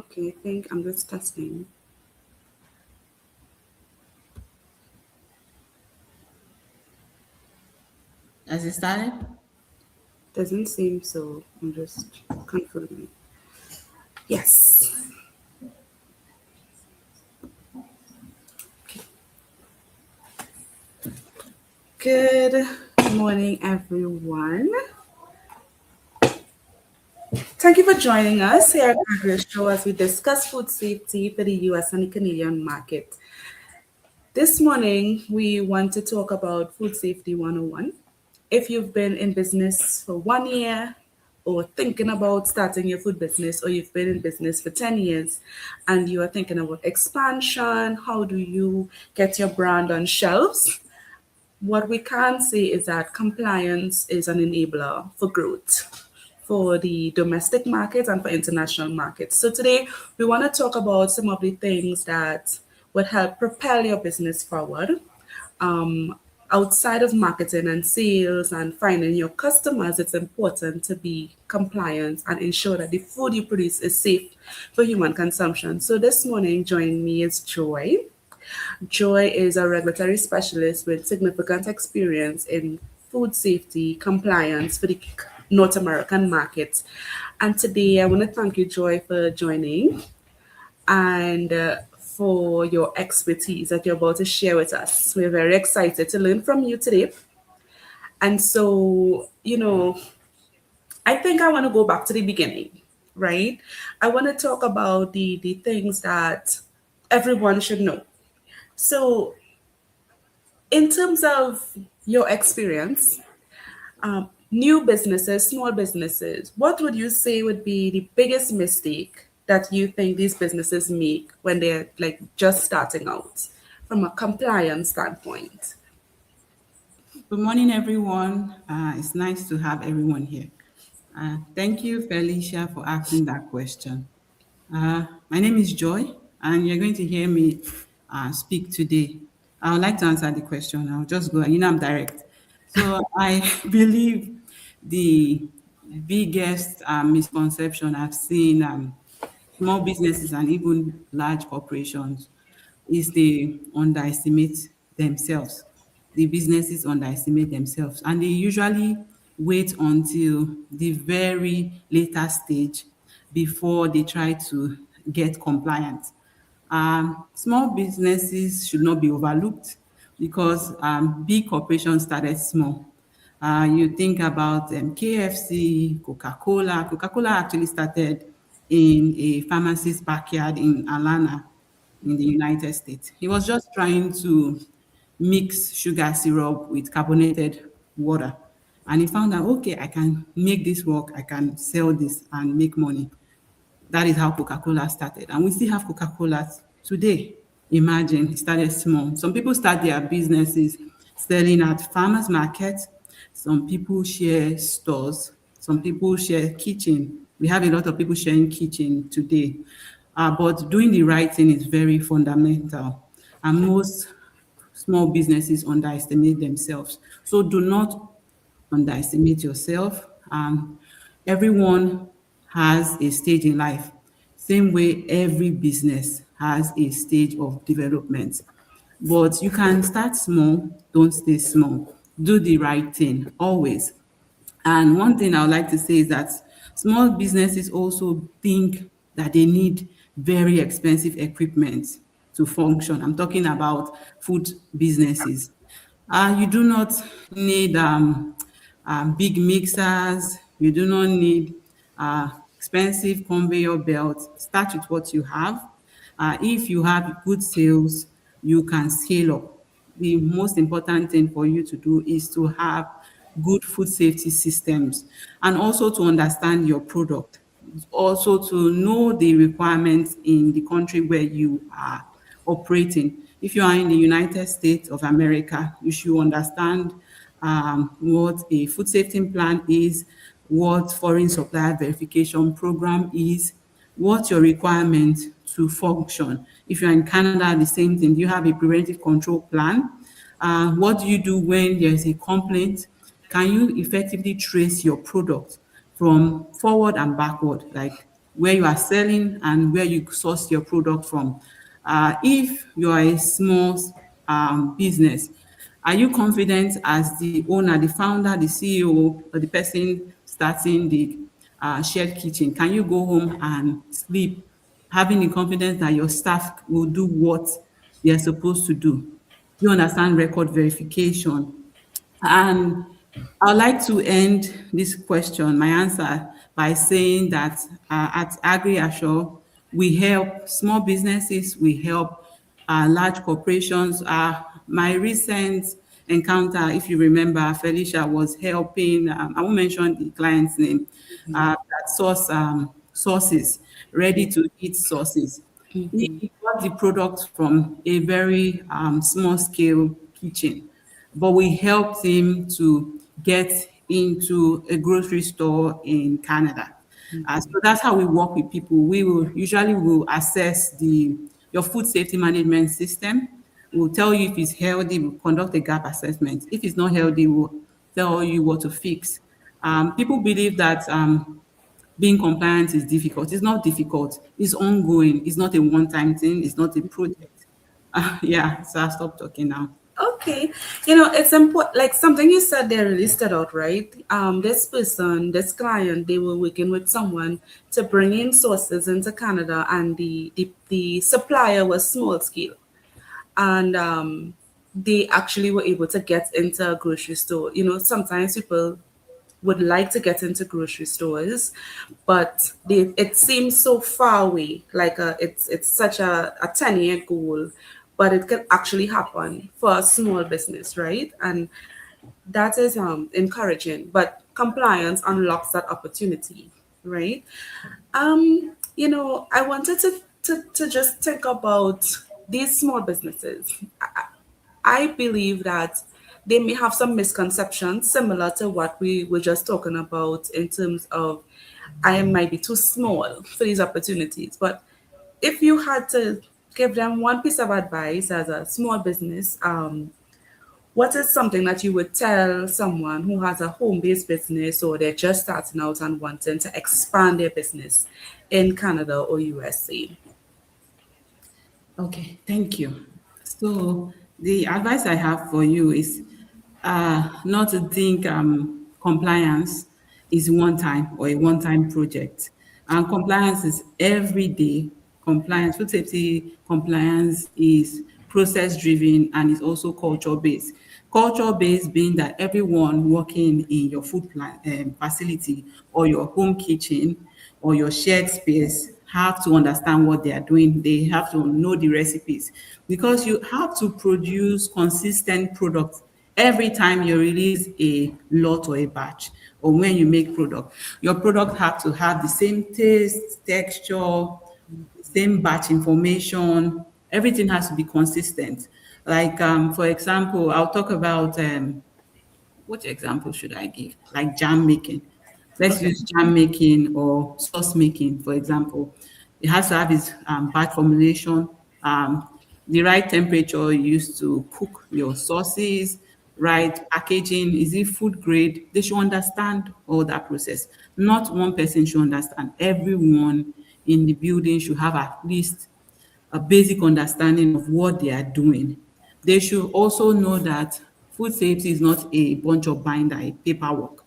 Okay, I think I'm just testing. As it started? Doesn't seem so. I'm just confirming. Yes. Good morning, everyone. Thank you for joining us here at AgriAssure as we discuss food safety for the US and the Canadian market. This morning, we want to talk about Food Safety 101. If you've been in business for 1 year, or thinking about starting your food business, or you've been in business for 10 years and you are thinking about expansion, how do you get your brand on shelves? What we can say is that compliance is an enabler for growth for the domestic market and for international markets. So today we want to talk about some of the things that would help propel your business forward. Um, Outside of marketing and sales and finding your customers, it's important to be compliant and ensure that the food you produce is safe for human consumption. So this morning, joining me is Joy. Joy is a regulatory specialist with significant experience in food safety compliance for the North American market. And today I want to thank you, Joy, for joining and for your expertise that you're about to share with us. We're very excited to learn from you today. And so, I think I want to go back to the beginning, right? I want to talk about the things that everyone should know. So, in terms of your experience, new businesses, small businesses, what would you say would be the biggest mistake that you think these businesses make when they're like just starting out from a compliance standpoint? Good morning, everyone. It's nice to have everyone here. Thank you, Felicia, for asking that question. My name is Joy, and you're going to hear me speak today. I would like to answer the question. I'll just go, I'm direct. So I believe the biggest misconception I've seen small businesses and even large corporations is they underestimate themselves. The businesses underestimate themselves, and they usually wait until the very later stage before they try to get compliant. Small businesses should not be overlooked because big corporations started small. You think about KFC, Coca-Cola. Coca-Cola actually started in a pharmacist's backyard in Atlanta in the United States. He was just trying to mix sugar syrup with carbonated water. And he found out, okay, I can make this work, I can sell this and make money. That is how Coca-Cola started. And we still have Coca-Cola today. Imagine, it started small. Some people start their businesses selling at farmers market. Some people share stores. Some people share kitchen. We have a lot of people sharing kitchen today. But doing the right thing is very fundamental. And most small businesses underestimate themselves. So do not underestimate yourself. Everyone has a stage in life. Same way every business has a stage of development. But you can start small, don't stay small. Do the right thing always. And one thing I would like to say is that small businesses also think that they need very expensive equipment to function. I'm talking about food businesses. You do not need big mixers. You do not need expensive conveyor belts. Start with what you have. If you have good sales, you can scale up. The most important thing for you to do is to have good food safety systems and also to understand your product, also to know the requirements in the country where you are operating. If you are in the United States of America, you should understand what a food safety plan is, what foreign supplier verification program is, what your requirement to function. If you're in Canada, the same thing. Do you have a preventive control plan? What do you do when there's a complaint? Can you effectively trace your product from forward and backward? Like where you are selling and where you source your product from. If you are a small business, are you confident as the owner, the founder, the CEO, or the person starting the shared kitchen? Can you go home and sleep having the confidence that your staff will do what they are supposed to do? Do you understand record verification? And I'd like to end this question, my answer, by saying that at AgriAssure, we help small businesses, we help large corporations. My recent encounter, if you remember, Felicia was helping, I won't mention the client's name, that sources, ready to eat sources. He got the product from a very small scale kitchen, but we helped him to get into a grocery store in Canada. So that's how we work with people. We will assess the your food safety management system. We'll tell you if it's healthy. We'll conduct a gap assessment. If it's not healthy, we'll tell you what to fix. People believe that being compliant is difficult. It's not difficult. It's ongoing. It's not a one-time thing. It's not a project. Yeah, so I'll stop talking now. Okay, it's important. Like something you said there really stood out, right? This person, this client, they were working with someone to bring in sources into Canada, and the supplier was small scale, and they actually were able to get into a grocery store. Sometimes people would like to get into grocery stores, but it seems so far away. Like it's such a 10-year goal, but it can actually happen for a small business, right? And that is encouraging. But compliance unlocks that opportunity, right? I wanted to just think about these small businesses. I believe that they may have some misconceptions similar to what we were just talking about in terms of I might be too small for these opportunities. But if you had to give them one piece of advice as a small business, what is something that you would tell someone who has a home-based business or they're just starting out and wanting to expand their business in Canada or USA? Okay, thank you. So the advice I have for you is not to think compliance is one time or a one-time project. And compliance is every day. Compliance, food safety compliance is process-driven and is also culture-based. Culture-based being that everyone working in your food facility or your home kitchen or your shared space have to understand what they are doing. They have to know the recipes because you have to produce consistent products every time you release a lot or a batch or when you make product. Your product have to have the same taste, texture, same batch information. Everything has to be consistent. Like for example, I'll talk about what example should I give? Like jam making. Let's Okay. use jam making or sauce making, for example. It has to have its batch formulation, the right temperature used to cook your sauces, right packaging. Is it food grade? They should understand all that process. Not one person should understand. Everyone in the building should have at least a basic understanding of what they are doing. They should also know that food safety is not a bunch of binder, a paperwork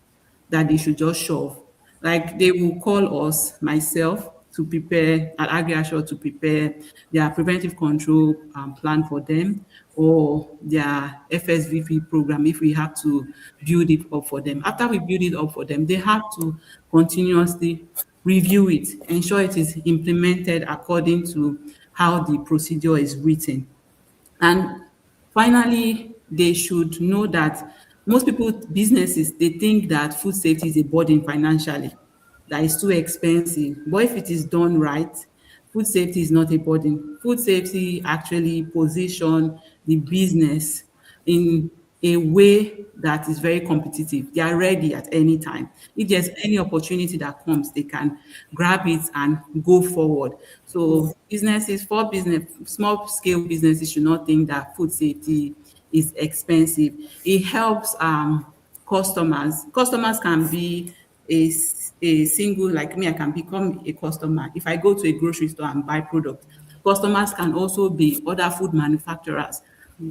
that they should just shove. Like they will call us, myself, to prepare at AgriAssure to prepare their preventive control plan for them or their FSVP program if we have to build it up for them. After we build it up for them, they have to continuously review it, ensure it is implemented according to how the procedure is written. And finally, they should know that most people, businesses, they think that food safety is a burden financially, that is too expensive. But if it is done right, food safety is not a burden. Food safety actually position the business in a way that is very competitive. They are ready at any time. If there's any opportunity that comes, they can grab it and go forward. So businesses, for business, small scale businesses should not think that food safety is expensive. It helps customers. Customers can be a single, like me, I can become a customer. If I go to a grocery store and buy product, customers can also be other food manufacturers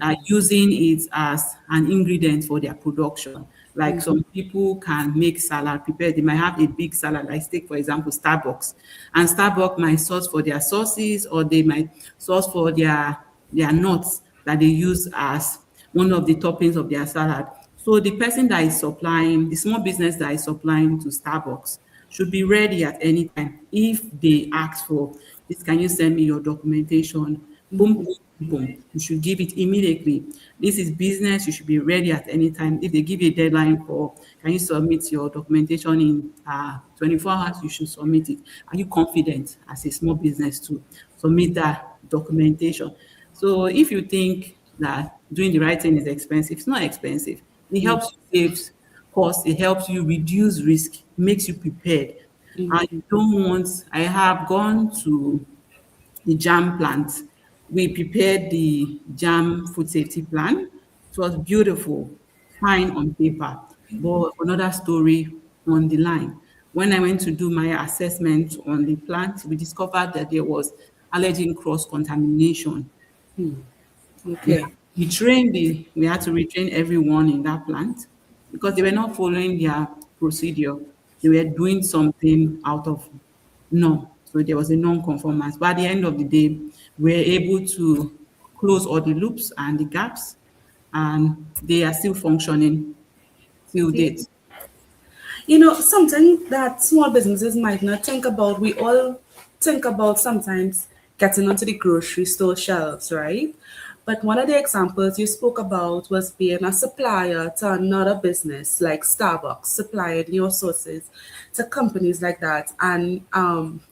are using it as an ingredient for their production. Like some people can make salad, prepare, they might have a big salad, like take, for example, Starbucks. And Starbucks might source for their sauces, or they might source for their nuts that they use as one of the toppings of their salad. So the person that is supplying, the small business that is supplying to Starbucks should be ready at any time. If they ask for this, can you send me your documentation? Boom, boom, boom. You should give it immediately. This is business. You should be ready at any time. If they give you a deadline for, can you submit your documentation in 24 hours, you should submit it. Are you confident as a small business to submit that documentation? So if you think that doing the right thing is expensive, it's not expensive. It helps you save cost, it helps you reduce risk, makes you prepared. I don't want, I have gone to the jam plant. We prepared the jam food safety plan. It was beautiful, fine on paper, but another story on the line. When I went to do my assessment on the plant, we discovered that there was allergen cross contamination. We Okay. we had to retrain everyone in that plant because they were not following their procedure. They were doing something out of norm. So there was a non-conformance. But at the end of the day, we were able to close all the loops and the gaps, and they are still functioning till date. Something that small businesses might not think about, we all think about sometimes getting onto the grocery store shelves, right? But one of the examples you spoke about was being a supplier to another business like Starbucks, supplying your sources to companies like that. And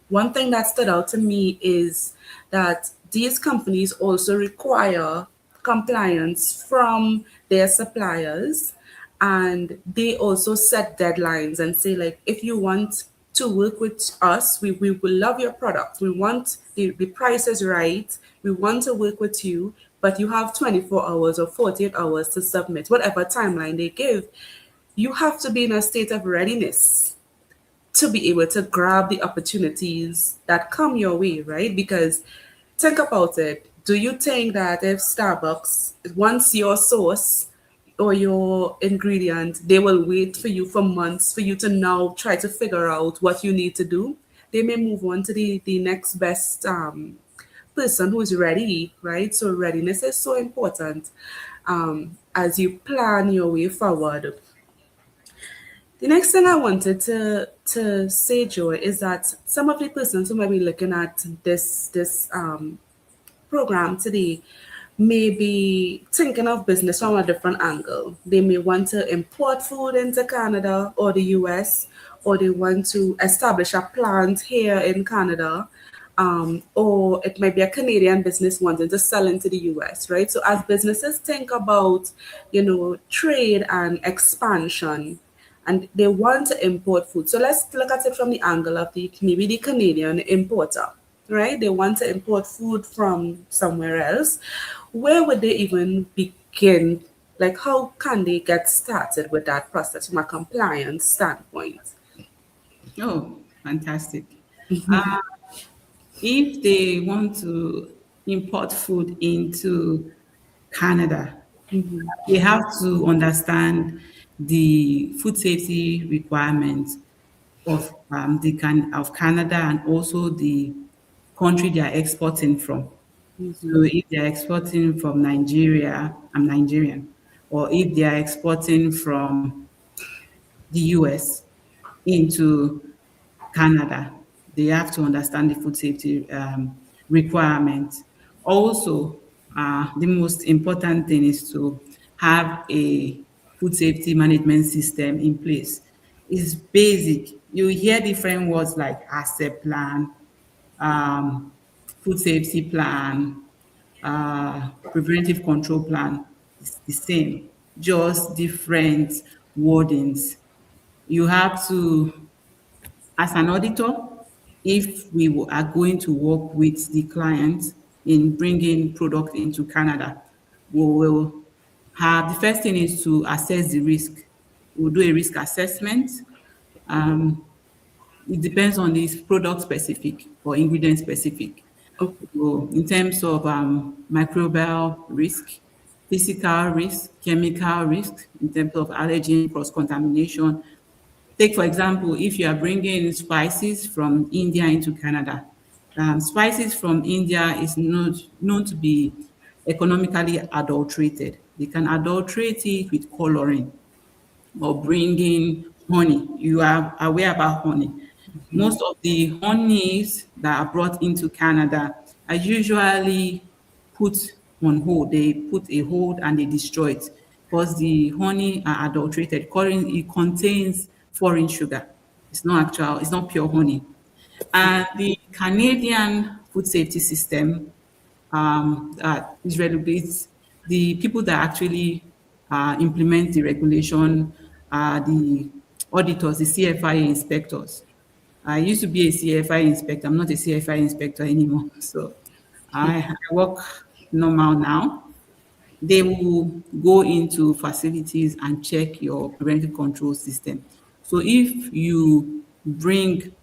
one thing that stood out to me is that these companies also require compliance from their suppliers, and they also set deadlines and say, like, if you want to work with us, we will love your product, we want the price is right, we want to work with you, but you have 24 hours or 48 hours to submit whatever timeline they give. You have to be in a state of readiness to be able to grab the opportunities that come your way, right? Because think about it. Do you think that if Starbucks wants your sauce or your ingredient, they will wait for you for months for you to now try to figure out what you need to do? They may move on to the next best person who's ready, right? So readiness is so important as you plan your way forward. The next thing I wanted to say, Joy, is that some of the persons who might be looking at this program today may be thinking of business from a different angle. They may want to import food into Canada or the US, or they want to establish a plant here in Canada. Or it might be a Canadian business wanting to sell into the US, right? So as businesses think about, trade and expansion, and they want to import food. So let's look at it from the angle of maybe the Canadian importer, right? They want to import food from somewhere else. Where would they even begin? Like, how can they get started with that process from a compliance standpoint? Oh, fantastic. Uh, if they want to import food into Canada, they have to understand the food safety requirements of of Canada, and also the country they are exporting from. So if they are exporting from Nigeria, I'm Nigerian, or if they are exporting from the US into Canada, they have to understand the food safety requirements. Also, the most important thing is to have a food safety management system in place. It's basic. You hear different words like asset plan, um, food safety plan, preventive control plan. It's the same, just different wordings. You have to, as an auditor, if are going to work with the client in bringing product into Canada, we will have, the first thing is to assess the risk. We'll do a risk assessment. it depends on this product specific or ingredient specific. Oh, So in terms of microbial risk, physical risk, chemical risk, in terms of allergen, cross-contamination. Take, for example, if you are bringing spices from India into Canada, spices from India is not known to be economically adulterated. They can adulterate it with coloring or bringing honey. You are aware about honey. Most of the honeys that are brought into Canada are usually put on hold. They put a hold and they destroy it because the honey are adulterated. It contains foreign sugar. It's not actual, it's not pure honey. And the Canadian food safety system is regulates the people that actually implement the regulation are the auditors, the CFI inspectors. I used to be a CFI inspector. I'm not a CFI inspector anymore. So I work normal now. They will go into facilities and check your preventive control system. So if you bring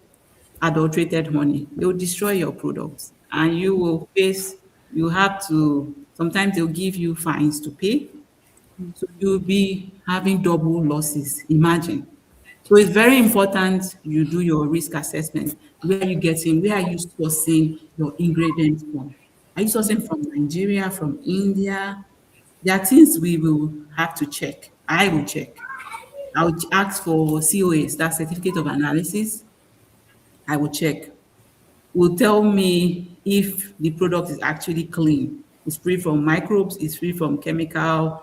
adulterated honey, they will destroy your products and you have to, sometimes they'll give you fines to pay. So you'll be having double losses. Imagine. So it's very important you do your risk assessment. Where are you sourcing your ingredients from? Are you sourcing from Nigeria, from India? There are things we will have to check. I will check. I will ask for COAs, that certificate of analysis. I will check. Will tell me if the product is actually clean. It's free from microbes, it's free from chemical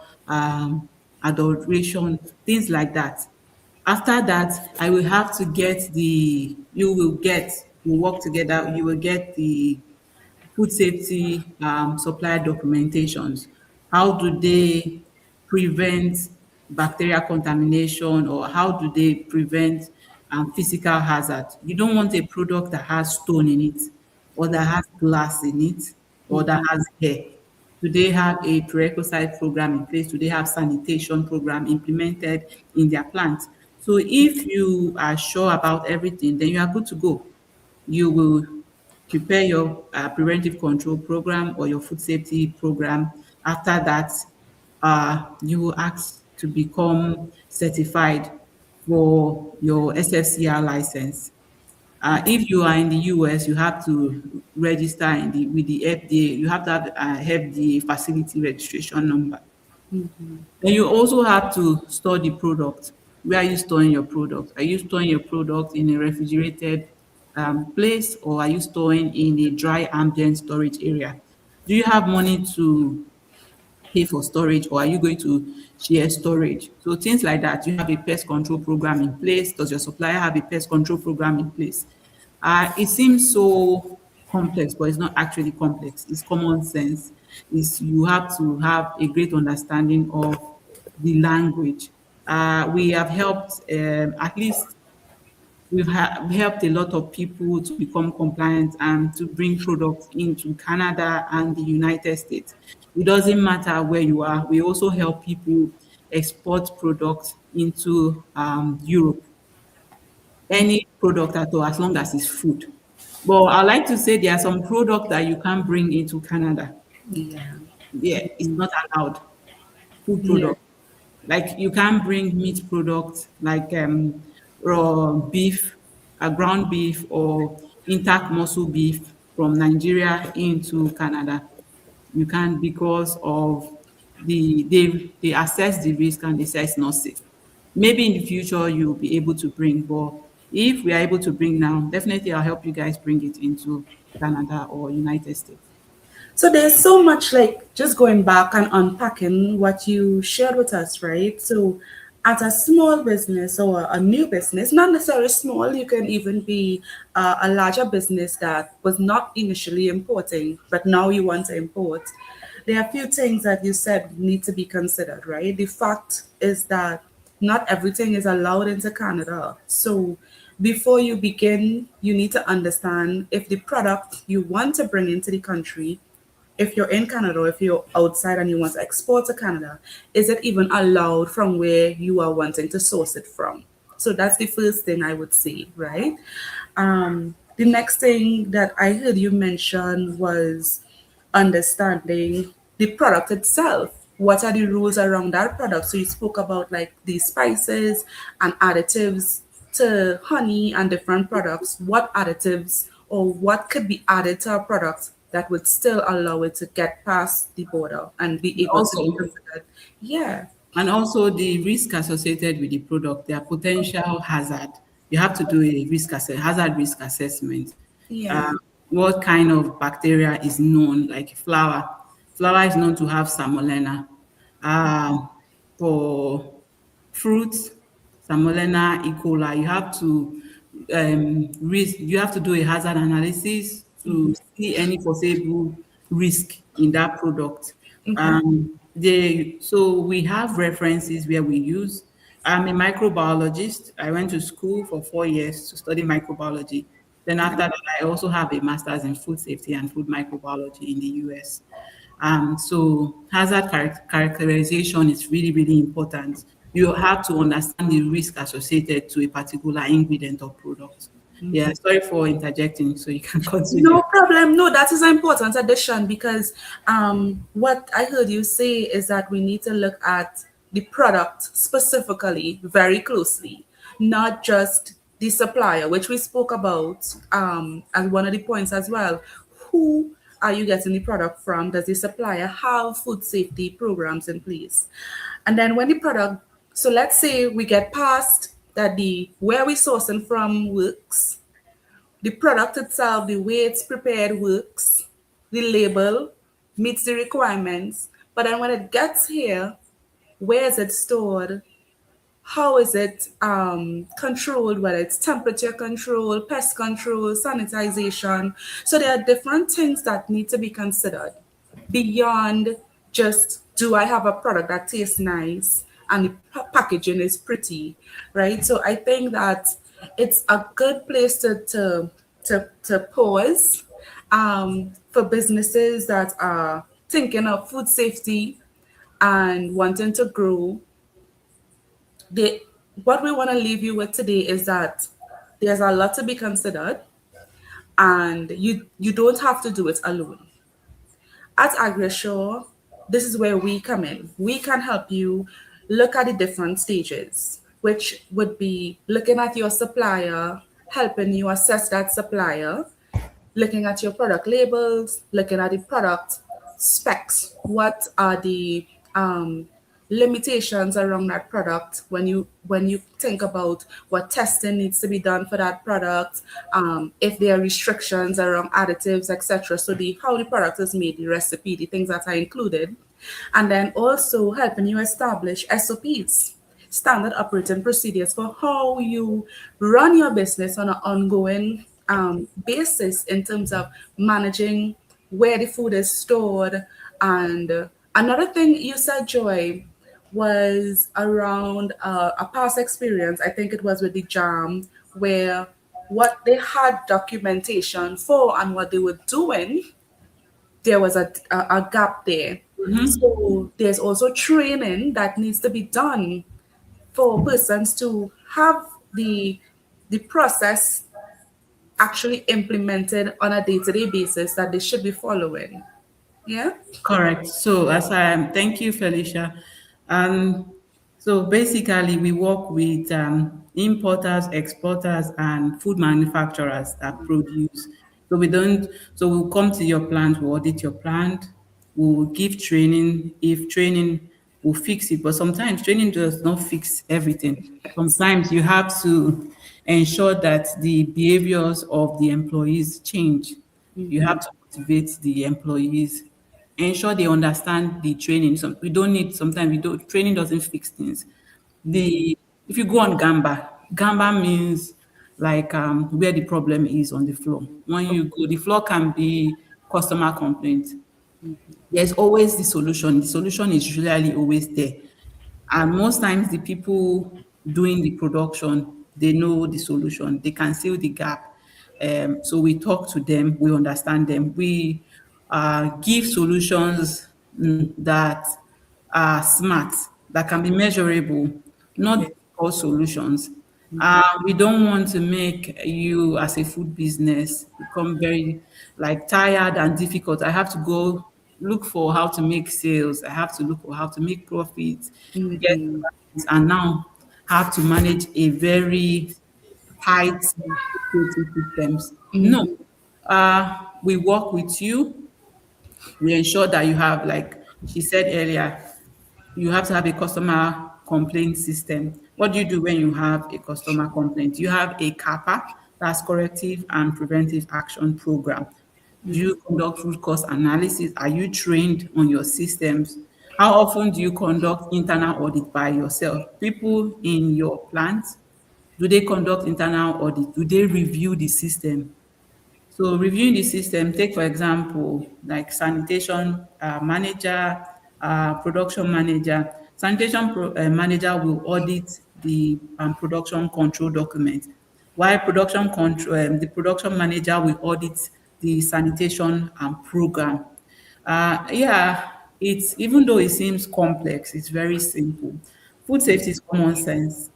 adulteration, things like that. After that, I will have to get we'll work together, you will get the food safety supplier documentations. How do they prevent bacterial contamination or how do they prevent physical hazard? You don't want a product that has stone in it or that has glass in it or that has hair. Do they have a prerequisite program in place? Do they have sanitation program implemented in their plant? So if you are sure about everything, then you are good to go. You will prepare your preventive control program or your food safety program. After that, you will ask to become certified for your SFCR license. If you are in the US, you have to register with the FDA. You have to have the facility registration number. Then you also have to store the product. Where are you storing your product? Are you storing your product in a refrigerated place or are you storing in a dry ambient storage area? Do you have money to pay for storage or are you going to share storage? So things like that. You have a pest control program in place. Does your supplier have a pest control program in place? It seems so complex, but it's not actually complex. It's common sense. Is you have to have a great understanding of the language. We have helped at least helped a lot of people to become compliant and to bring products into Canada and the United States. It doesn't matter where you are. We also help people export products into Europe. Any product at all, as long as it's food. But I like to say there are some products that you can't bring into Canada. yeah. Yeah, it's not allowed. Food Yeah. product. Like you can't bring meat products like raw beef, ground beef, or intact muscle beef from Nigeria into Canada. You can't because of they assess the risk and they say it's not safe. Maybe in the future you'll be able to bring, but if we are able to bring now, definitely I'll help you guys bring it into Canada or United States. So there's so much like just going back and unpacking what you shared with us, right? So as a small business or a new business, not necessarily small, you can even be a larger business that was not initially importing, but now you want to import. There are a few things that you said need to be considered, right? The fact is that not everything is allowed into Canada. So before you begin, you need to understand if the product you want to bring into the country, if you're in Canada or if you're outside and you want to export to Canada, is it even allowed from where you are wanting to source it from? So that's the first thing I would say, right? The next thing that I heard you mention was understanding the product itself. What are the rules around that product? So you spoke about like the spices and additives to honey and different products. What additives or what could be added to a product that would still allow it to get past the border and be able to be Also, considered? Yeah, and also the risk associated with the product, their potential hazard. You have to do a hazard risk assessment. yeah. Um, what kind of bacteria is known, like flour? Flour is known to have salmonella. Um, for fruits, salmonella, E. coli, you have to do a hazard analysis to see any possible risk in that product. Okay. So we have references where we use. I'm a microbiologist. I went to school for 4 years to study microbiology. Then after that, I also have a master's in food safety and food microbiology in the US. So hazard characterization is really, really important. You have to understand the risk associated to a particular ingredient or product. Yeah, sorry for interjecting, so you can continue. No problem. No, that is an important addition because what I heard you say is that we need to look at the product specifically very closely, not just the supplier, which we spoke about as one of the points as well. Who are you getting the product from? Does the supplier have food safety programs in place? And then when the product, so let's say we get past that the where we sourcing from works, the product itself, the way it's prepared works, the label meets the requirements. But then when it gets here, where is it stored? How is it controlled, whether it's temperature control, pest control, sanitization. So there are different things that need to be considered beyond just do I have a product that tastes nice and the packaging is pretty, right? So I think that it's a good place to pause for businesses that are thinking of food safety and wanting to grow. They, what we want to leave you with today is that there's a lot to be considered, and you don't have to do it alone. At AgriAssure, this is where we come in. We can help you look at the different stages, which would be looking at your supplier, helping you assess that supplier, looking at your product labels, looking at the product specs. What are the limitations around that product when you think about what testing needs to be done for that product, if there are restrictions around additives, etc. So the how the product is made, the recipe, the things that are included, and then also helping you establish SOPs, standard operating procedures for how you run your business on an ongoing basis in terms of managing where the food is stored. And another thing you said, Joy, was around a past experience. I think it was with the jam, where what they had documentation for and what they were doing, there was a gap there. So there's also training that needs to be done for persons to have the process actually implemented on a day-to-day basis that they should be following. Yeah. Correct. So thank you, Felicia. Um, so basically, we work with importers, exporters, and food manufacturers that produce. So we don't. So we'll come to your plant, we'll audit your plant, we'll give training. If training will fix it, but sometimes training does not fix everything. Sometimes you have to ensure that the behaviors of the employees change. You have to motivate the employees, ensure they understand the training. We don't need sometimes we don't training doesn't fix things. The If you go on Gamba means like where the problem is on the floor. When you go, the floor can be customer complaint. There's always the solution. The solution is usually always there. And most times the people doing the production, they know the solution. They can seal the gap. So we talk to them, we understand them. We give solutions that are smart, that can be measurable, not Yeah. all solutions. We don't want to make you as a food business become very like tired and difficult. I have to go look for how to make sales. I have to look for how to make profits, get Mm-hmm. clients, and now have to manage a very tight security systems. No, Mm-hmm. we work with you. We ensure that you have, like she said earlier, you have to have a customer complaint system. What do you do when you have a customer complaint? You have a CAPA, that's corrective and preventive action program. Do you conduct root cause analysis? Are you trained on your systems? How often do you conduct internal audit by yourself? People in your plant, do they conduct internal audit? Do they review the system? So reviewing the system, take for example, like sanitation manager, production manager. Manager will audit the production control document, while the production manager will audit the sanitation program. Yeah, it's even though it seems complex, it's very simple. Food safety is common sense.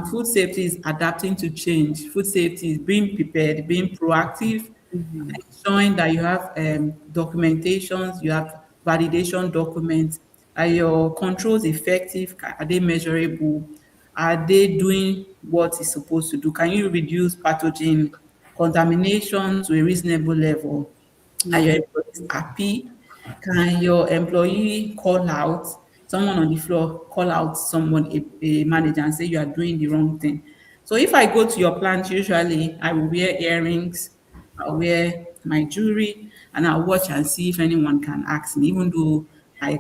Food safety is adapting to change. Food safety is being prepared, being proactive, ensuring that you have documentations, you have validation documents. Are your controls effective? Are they measurable? Are they doing what it's supposed to do? Can you reduce pathogen contamination to a reasonable level? Are your employees happy? Can your employee call out someone on the floor, call out someone, a manager, and say you are doing the wrong thing? So if I go to your plant, usually I will wear earrings, I'll wear my jewelry, and I'll watch and see if anyone can ask me, even though I'm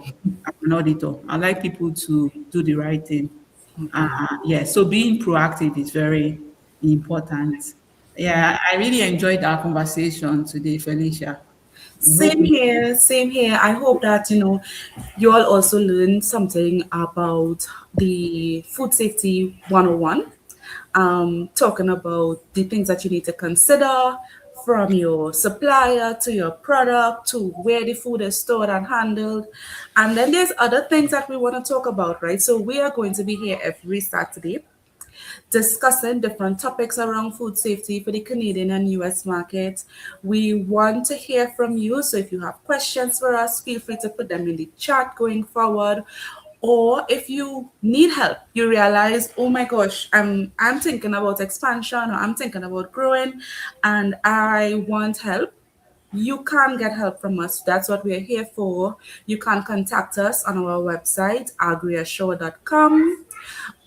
an auditor. I like people to do the right thing. Yeah, so being proactive is very important. Yeah, I really enjoyed our conversation today, Felicia. I hope Same here, same here. I hope that you all also learned something about the food safety 101. Talking about the things that you need to consider from your supplier to your product to where the food is stored and handled. And then there's other things that we want to talk about, right? So we are going to be here every Saturday discussing different topics around food safety for the Canadian and US market. We want to hear from you. So if you have questions for us, feel free to put them in the chat going forward. Or if you need help, you realize, oh my gosh, I'm thinking about expansion or I'm thinking about growing and I want help. You can get help from us. That's what we're here for. You can contact us on our website, agriassure.com,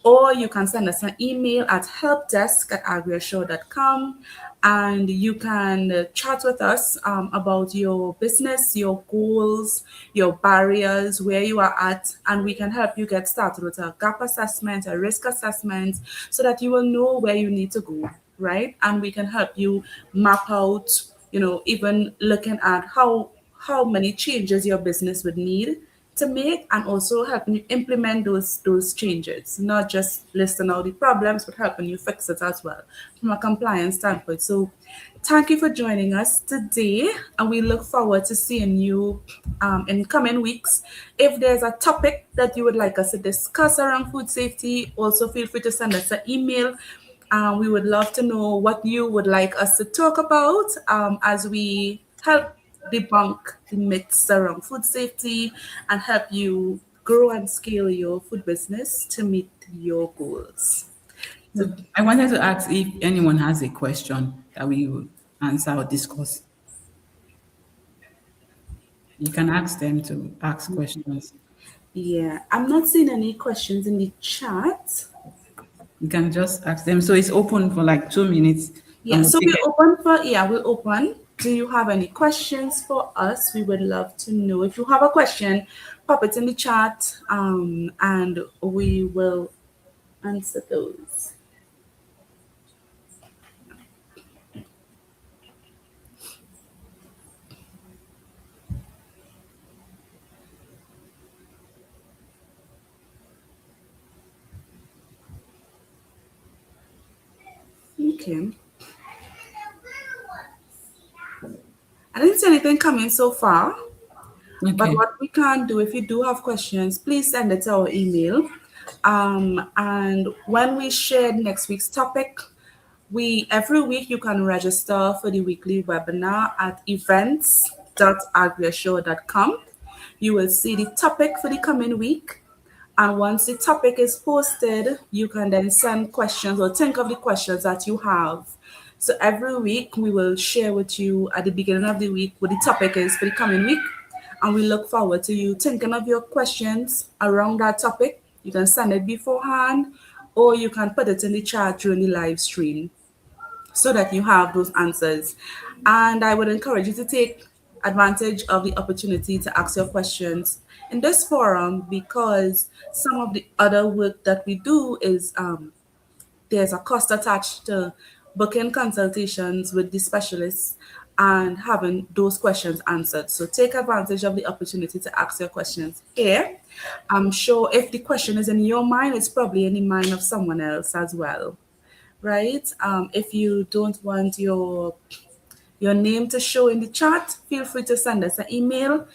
or you can send us an email at helpdesk@agriassure.com, and you can chat with us about your business, your goals, your barriers, where you are at, and we can help you get started with a gap assessment, a risk assessment, so that you will know where you need to go, right? And we can help you map out, even looking at how many changes your business would need to make, and also helping you implement those changes, not just listing out the problems, but helping you fix it as well from a compliance standpoint. So thank you for joining us today, and we look forward to seeing you in coming weeks. If there's a topic that you would like us to discuss around food safety, also feel free to send us an email. We would love to know what you would like us to talk about as we help debunk the myths around food safety and help you grow and scale your food business to meet your goals. So, so I wanted to ask if anyone has a question that we will answer or discuss. You can ask them to ask questions. yeah, I'm not seeing any questions in the chat. You can just ask them. So it's open for like 2 minutes and Yeah, we'll so take we're it. open for, yeah, we're open. Do you have any questions for us? We would love to know. If you have a question, pop it in the chat and we will answer those. Okay. I didn't see anything coming so far, but Okay. what we can do, if you do have questions, please send it to our email And when we share next week's topic, we every week you can register for the weekly webinar at events.agriassure.com. You will see the topic for the coming week. And once the topic is posted, you can then send questions or think of the questions that you have. So every week we will share with you at the beginning of the week what the topic is for the coming week. And we look forward to you thinking of your questions around that topic. You can send it beforehand or you can put it in the chat during the live stream so that you have those answers. And I would encourage you to take advantage of the opportunity to ask your questions in this forum because some of the other work that we do is there's a cost attached to booking consultations with the specialists and having those questions answered. So take advantage of the opportunity to ask your questions here. I'm sure if the question is in your mind, it's probably in the mind of someone else as well, right? If you don't want your name to show in the chat, feel free to send us an email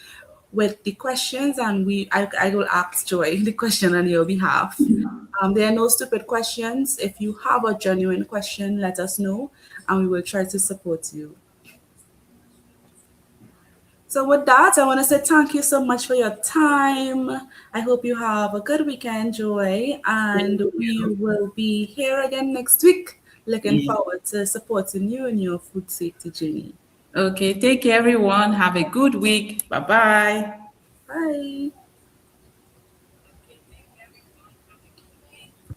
with the questions and I will ask Joy the question on your behalf. There are no stupid questions. If you have a genuine question, let us know and we will try to support you. So with that, I want to say thank you so much for your time. I hope you have a good weekend, Joy, and Thank we you. will be here again next week. Looking Yeah. forward to supporting you in your food safety journey. Okay, take care, everyone. Have a good week. Bye bye. Bye.